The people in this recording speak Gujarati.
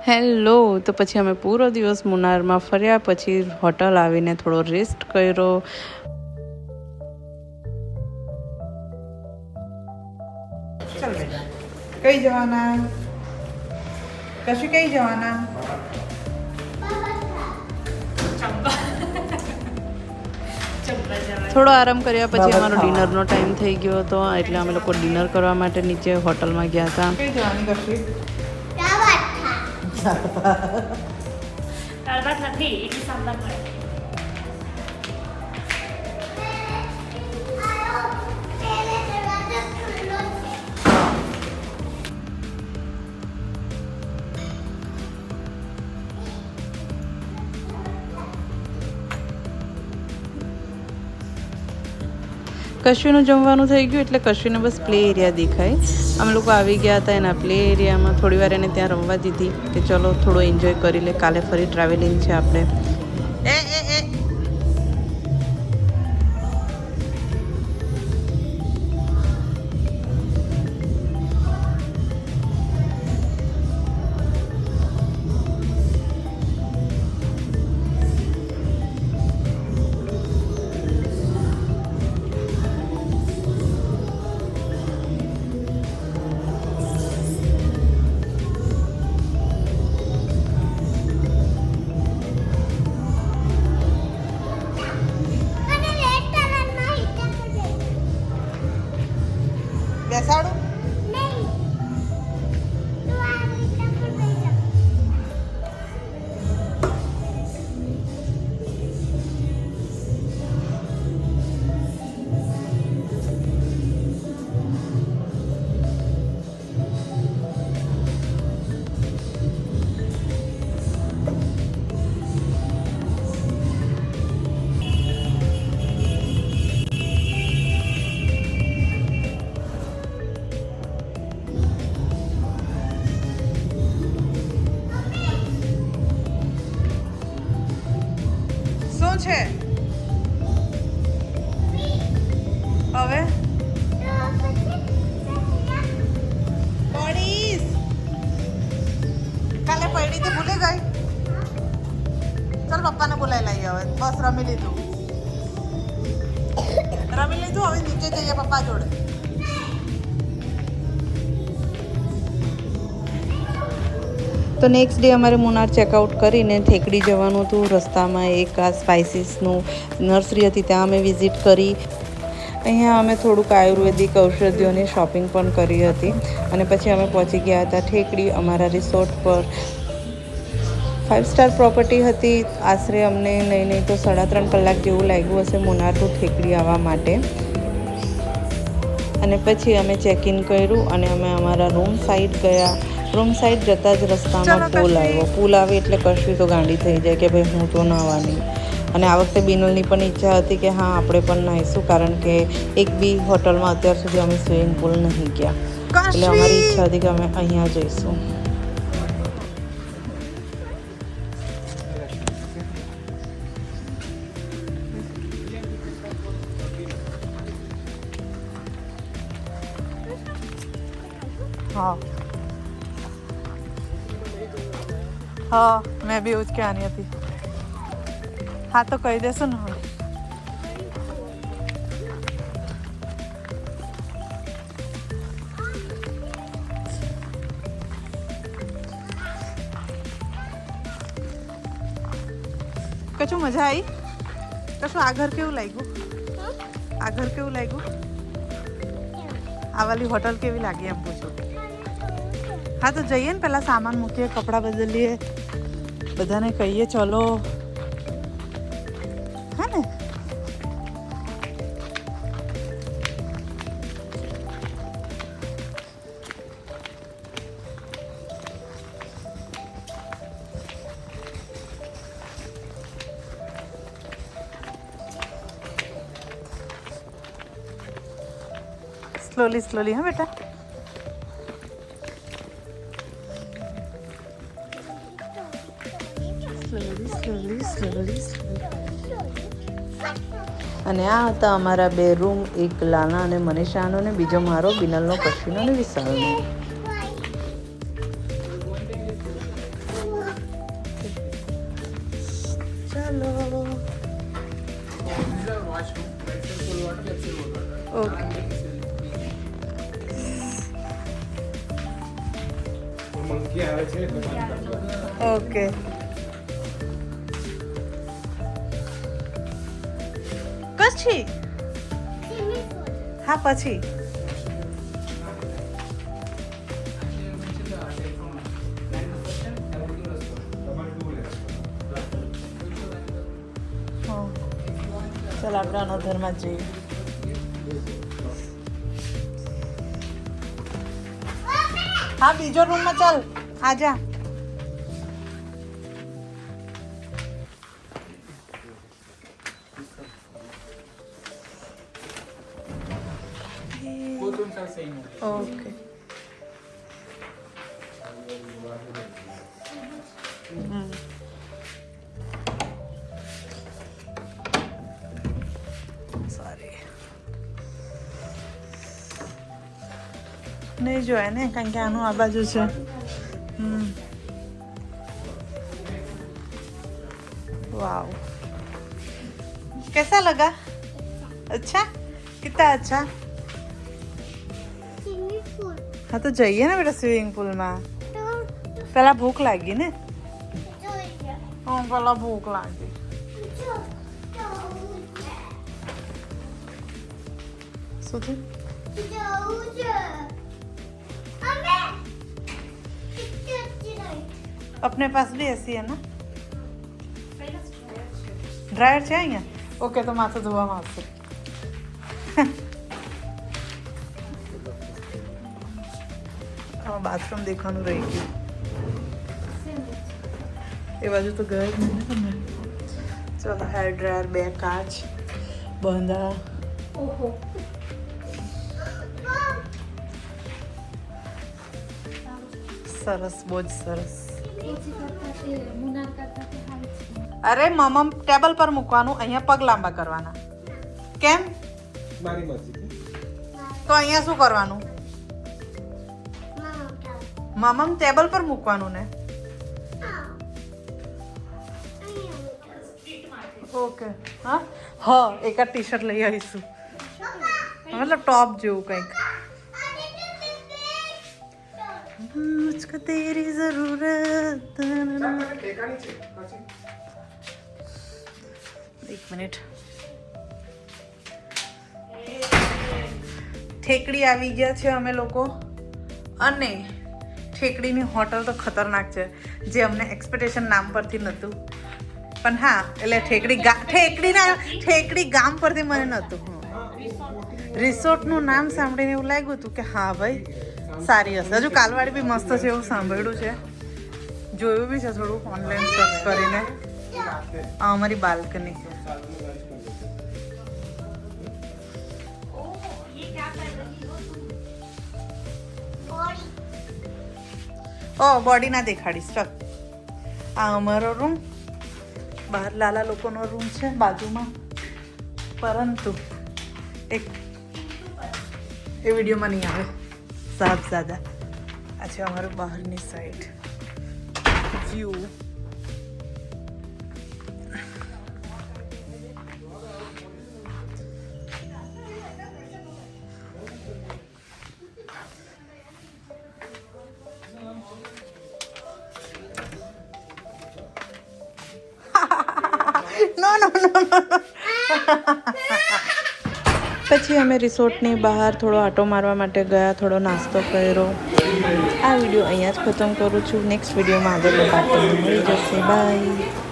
હેલો, તો પછી અમે પૂરો દિવસ મુન્નારમાં ફર્યા, પછી હોટલ આવીને થોડો રેસ્ટ કર્યો. ચાલ બેટા, કઈ જવાના? કશું કઈ જવાના? થોડો આરામ કર્યા પછી અમારો ડિનરનો ટાઈમ થઈ ગયો હતો, એટલે અમે લોકો ડિનર કરવા માટે નીચે હોટલમાં ગયા હતા. કઈ જવાની કશું? દાળ ભાત નથી, એટલે સાંભાર મળે. કશુંનું જમવાનું થઈ ગયું એટલે કશુંને બસ પ્લે એરિયા દેખાય. અમે લોકો આવી ગયા હતા એના પ્લે એરિયામાં. થોડી વાર એને ત્યાં રમવા દીધી કે ચલો થોડો એન્જોય કરી લે, કાલે ફરી ટ્રાવેલિંગ છે આપણે. બેસાડું? શું છે હવે? પડીશ. કાલે પડી તે ભૂલી ગઈ. ચાલ પપ્પાને બોલાવી લઈએ હવે. બસ રમી લીધું, હવે નીચે જઈએ પપ્પા જોડે. તો નેક્સ્ટ ડે અમારે મુન્નાર ચેકઆઉટ કરીને થેકડી જવાનું હતું. રસ્તામાં એક આ સ્પાઇસીસનું નર્સરી હતી, ત્યાં અમે વિઝિટ કરી. અહીંયા અમે થોડુંક આયુર્વેદિક ઔષધિઓની શોપિંગ પણ કરી હતી અને પછી અમે પહોંચી ગયા હતા ઠેકડી અમારા રિસોર્ટ પર. 5 સ્ટાર પ્રોપર્ટી હતી. આશરે અમને નહીં તો 3.5 કલાક જેવું લાગ્યું હશે મુન્નાર ટુ ઠેકડી આવવા માટે. અને પછી અમે ચેક ઇન કર્યું અને અમે અમારા રૂમ સાઈડ ગયા. રૂમ સાઈડ જતા જ રસ્તામાં પુલ આવ્યો. પુલ આવે એટલે કશું તો ગાંડી થઈ જાય કે ભાઈ હું તો નાહવાની. અને આ વખતે બિનલની પણ ઈચ્છા હતી કે હા આપણે પણ નાહીશું, કારણ કે એક બી હોટલમાં અત્યાર સુધી અમે સ્વિમિંગ પુલ નહીં ગયા. એટલે અમારી ઈચ્છા હતી કે અમે અહીંયા જઈશું. હા હા, મેં બી એવું જ કહેવાની હતી. હા તો કહી દેશું ને હવે. કશું મજા આવી? કશું આ ઘર કેવું લાગ્યું? આ ઘર કેવું લાગ્યું? આ વાલી હોટલ કેવી લાગી એમ પૂછું. હા તો જઈએ ને, પહેલાં સામાન મૂકીએ, કપડાં બદલીએ, બધાને કહીએ ચલો. હા ને? સ્લોલી હા બેટા. અને આ હતા અમારા 2 રૂમ, એક લાના અને મનીષાનો ને બીજો મારો, બિનલનો, કશ્મીનો અને વિશાલનો. ચાલો. ઓકે. ઓકે. પછી હા પછી ચાલ આપણે અનોધરમાં જ જઈએ. હા બીજો રૂમમાં ચાલ આજા. ઓકે. સોરી નહીં જોયા ને કારણ કે આનું આ બાજુ છે. वाओ कैसा लगा? अच्छा कितना अच्छा. हाँ तो જઈએ ને બેટા સ્વિમિંગ પુલમાં. પેલા ભૂખ લાગી ને. પેલા ભૂખ લાગી. શું થયું? अपने पास भी ऐसी है ना ड्रायर છે અહીંયા. ઓકે તો માથું ધોવામાં આવશે. બાથરૂમ દેખવાનું રહી ગયું. એ બાજુ તો ગયા જ નહીં ને તમે. ચલો હેર ડ્રાયર 2 કાચ બંધા. સરસ બહુ જ સરસ. અરે મમ્મ ટેબલ પર મૂકવાનું અહીંયા પગ લાંબા કરવાના. કેમ? મારી મરજી. તો અહીંયા શું કરવાનું? મમ્મ ટેબલ પર મૂકવાનું ને. ઓકે હા હા એક આ ટી શર્ટ લઈ આવીશું મતલબ ટોપ જેવું કંઈક. મુझको तेरी जरूरत. એક મિનિટ. ઠેકડી આવી ગયા છે અમે લોકો અને ઠેકડીની હોટલ તો ખતરનાક છે જે અમને એક્સપેક્ટેશન નામ પરથી નહોતું પણ હા એટલે ઠેકડી ગામ પરથી મને નહોતું. રિસોર્ટનું નામ સાંભળીને એવું લાગ્યું હતું કે હા ભાઈ સારી હશે. હજુ કાલવાડી બી મસ્ત છે એવું સાંભળ્યું છે. જોયું બી છે થોડું ઓનલાઈન સર્ચ કરીને. આ અમારી બાલ્કની. ઓ બોડી ના દેખાડીશ ચાલ. આ અમારો રૂમ. બહાર લાલા લોકોનો રૂમ છે બાજુમાં પરંતુ એક એ વિડીયોમાં નહીં આવે. સાહેબઝાદા. આ છે અમારું બહારની સાઈડ વ્યૂ. પછી અમે રિસોર્ટની બહાર થોડો આંટો મારવા માટે ગયા. થોડો નાસ્તો કર્યો. આ વિડીયો અહીંયા જ ખતમ કરું છું. નેક્સ્ટ વિડીયોમાં આગળનો પાર્ટ તમને મળી જશે. બાય.